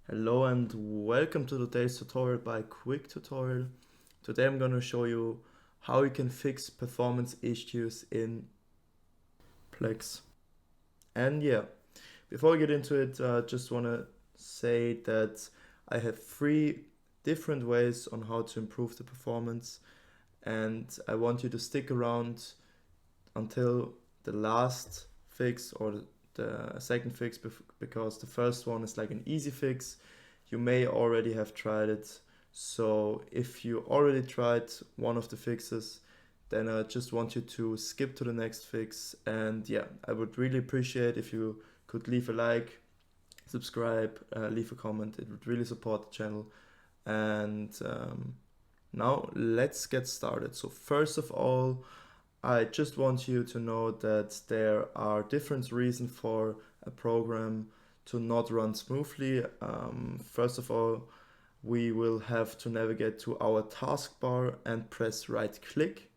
Hello and welcome to today's tutorial by Quick Tutorial. Today I'm going to show you how you can fix performance issues in Plex. And yeah, before I get into it, I just want to say that I have 3 different ways on how to improve the performance, and I want you to stick around until the last fix or the second fix, because the first one is like an easy fix. You may already have tried it. So if you already tried one of the fixes, then I just want you to skip to the next fix. And yeah, I would really appreciate if you could leave a like, subscribe, leave a comment. It would really support the channel. And now let's get started. So first of all, I just want you to know that there are different reasons for a program to not run smoothly. First of all, we will have to navigate to our taskbar and press right click,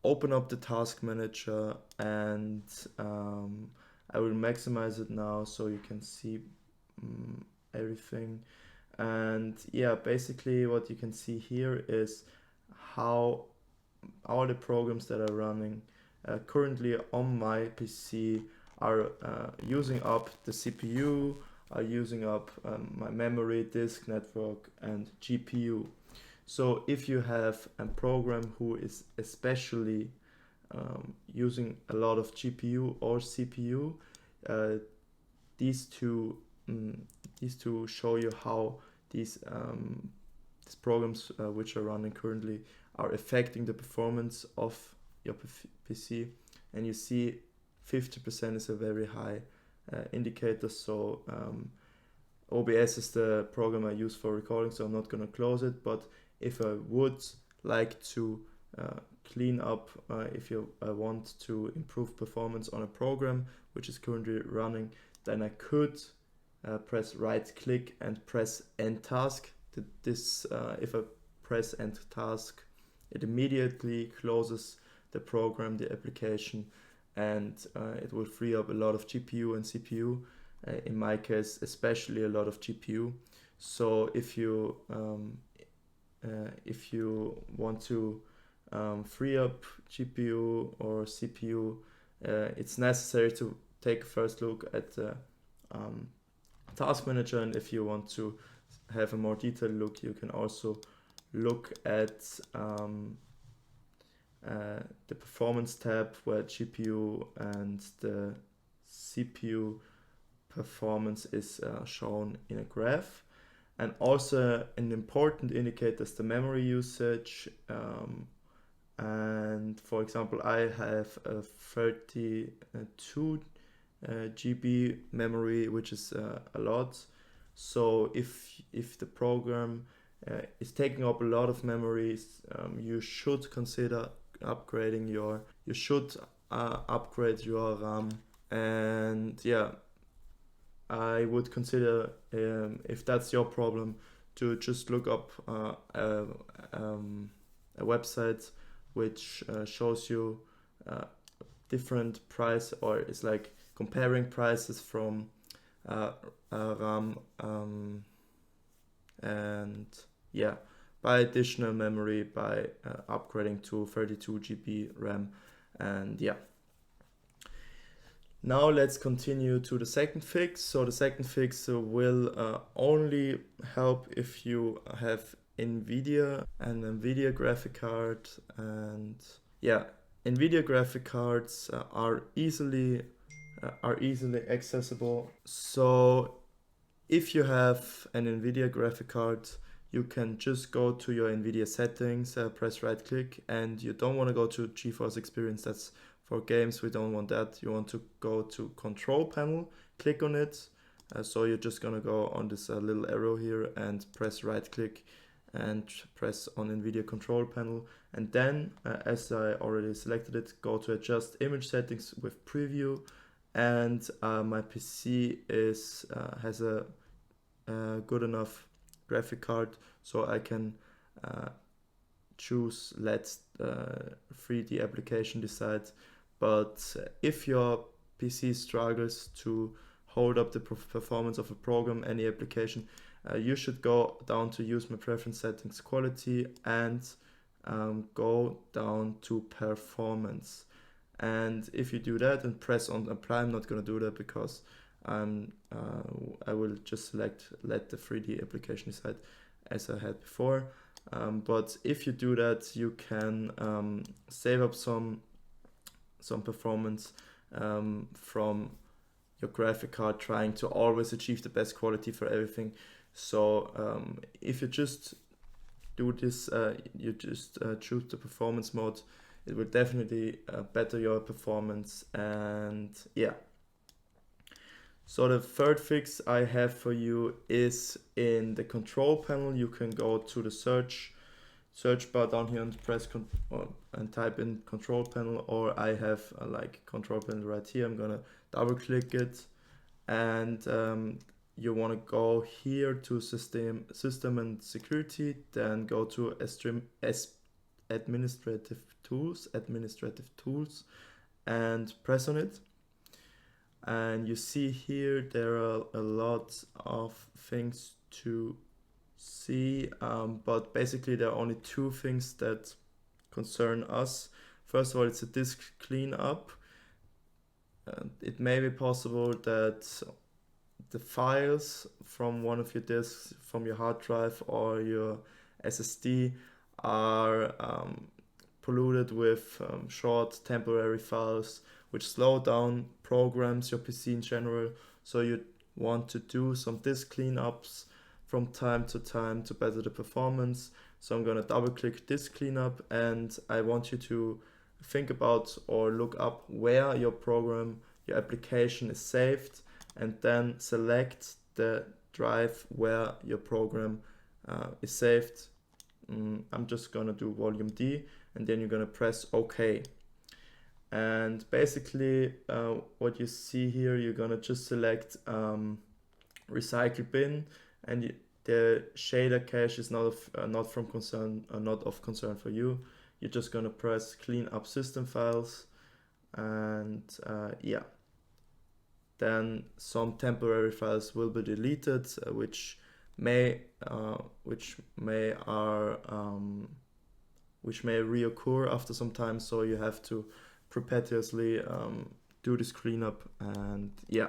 open up the task manager, and I will maximize it now so you can see everything. And yeah, basically what you can see here is how all the programs that are running currently on my PC are using up the CPU, are using up my memory, disk network, and GPU. So if you have a program who is especially using a lot of GPU or CPU, uh, these two show you how these programs which are running currently are affecting the performance of your PC. And you see 50% is a very high indicator. So OBS is the program I use for recording, so I'm not going to close it. But if I would like to clean up, if you want to improve performance on a program which is currently running, then I could press right click and press end task. If I press end task, it immediately closes the program, the application, and it will free up a lot of GPU and CPU. In my case, especially a lot of GPU. So if you want to free up GPU or CPU, it's necessary to take a first look at the task manager. And if you want to have a more detailed look, you can also look at the performance tab, where GPU and the CPU performance is shown in a graph. And also an important indicator is the memory usage. And for example, I have a 32 GB memory, which is a lot. So if the program is taking up a lot of memories, you should consider upgrading upgrade your RAM. And yeah, I would consider, if that's your problem, to just look up a website which shows you different price, or it's like comparing prices from RAM and yeah, buy additional memory by upgrading to 32 GB RAM. And yeah, now let's continue to the second fix. So the second fix will only help if you have Nvidia and Nvidia graphic card. And yeah, Nvidia graphic cards are easily accessible. So if you have an Nvidia graphic card, you can just go to your Nvidia settings, press right click, and you don't want to go to GeForce Experience. That's for games. We don't want that. You want to go to control panel, click on it. So you're just gonna go on this little arrow here and press right click and press on Nvidia control panel. And then, as I already selected it, go to adjust image settings with preview. And my PC has a good enough graphic card, so I can choose let 3D application decide. But if your PC struggles to hold up the performance of a program, any application, you should go down to use my preference settings quality and go down to performance. And if you do that and press on apply, I'm not going to do that because I will just let the 3D application decide as I had before. But if you do that, you can save up some performance from your graphic card, trying to always achieve the best quality for everything. So if you just do this, you just choose the performance mode, it will definitely better your performance. And yeah, so the third fix I have for you is in the control panel. You can go to the search bar down here and press and type in control panel, or I have like control panel right here. I'm gonna double click it, and you want to go here to system and security, then go to administrative tools, and press on it. And you see here there are a lot of things to see, but basically there are only two things that concern us. First of all, it's a disk cleanup. It may be possible that the files from one of your disks, from your hard drive or your SSD, are polluted with short temporary files which slow down programs, your PC in general. So you want to do some disk cleanups from time to time to better the performance. So I'm going to double click disk cleanup, and I want you to think about or look up where your program, your application is saved, and then select the drive where your program is saved. I'm just gonna do volume D, and then you're gonna press OK. And basically what you see here, you're gonna just select recycle bin, and the shader cache is not of concern for you. You're just gonna press clean up system files, and yeah, then some temporary files will be deleted, which may reoccur after some time. So you have to perpetuously do this cleanup. And yeah,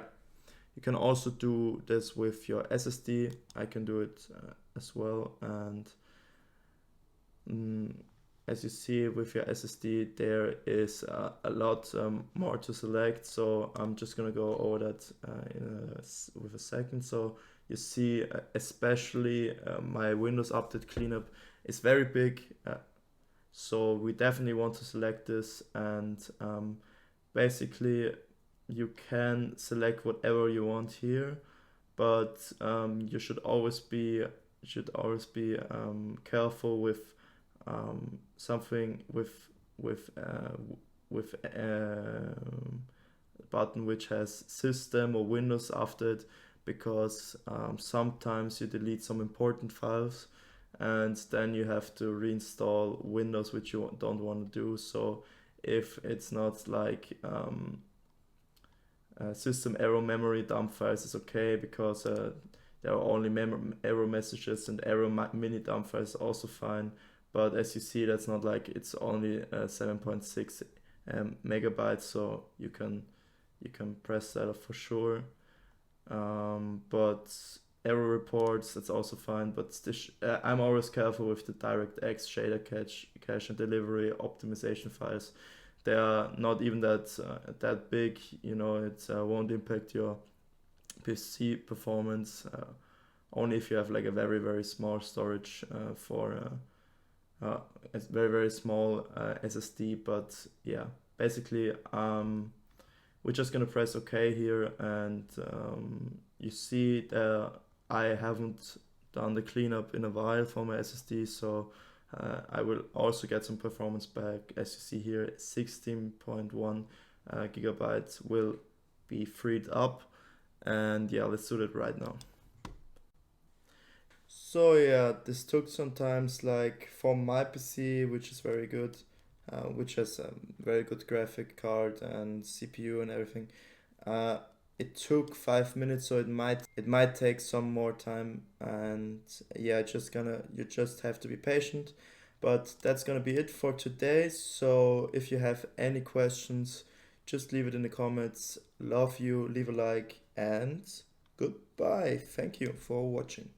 you can also do this with your SSD. I can do it as well. And as you see with your SSD, there is a lot more to select. So I'm just gonna go over that with a second. So you see, especially my Windows Update cleanup is very big. So we definitely want to select this, and basically you can select whatever you want here, but you should always be careful with something with a button which has system or Windows after it, because sometimes you delete some important files and then you have to reinstall Windows, which you don't want to do. So if it's not like system error memory dump files is okay, because there are only error messages, and error mini dump files also fine. But as you see, that's not like, it's only 7.6 megabytes, so you can press that off for sure. But error reports, that's also fine. But I'm always careful with the DirectX shader cache and delivery optimization files. They are not even that big, you know. It won't impact your PC performance, only if you have like a very, very small storage for a very, very small SSD. But yeah, basically we're just gonna press OK here, and you see that I haven't done the cleanup in a while for my SSD, so I will also get some performance back. As you see here, 16.1 gigabytes will be freed up, and yeah, let's do that right now. So yeah, this took some times, like for my PC, which is very good, which has a very good graphic card and CPU and everything. it took 5 minutes, so it might take some more time, and yeah, you just have to be patient. But that's gonna be it for today. So if you have any questions, just leave it in the comments. Love you, leave a like, and goodbye. Thank you for watching.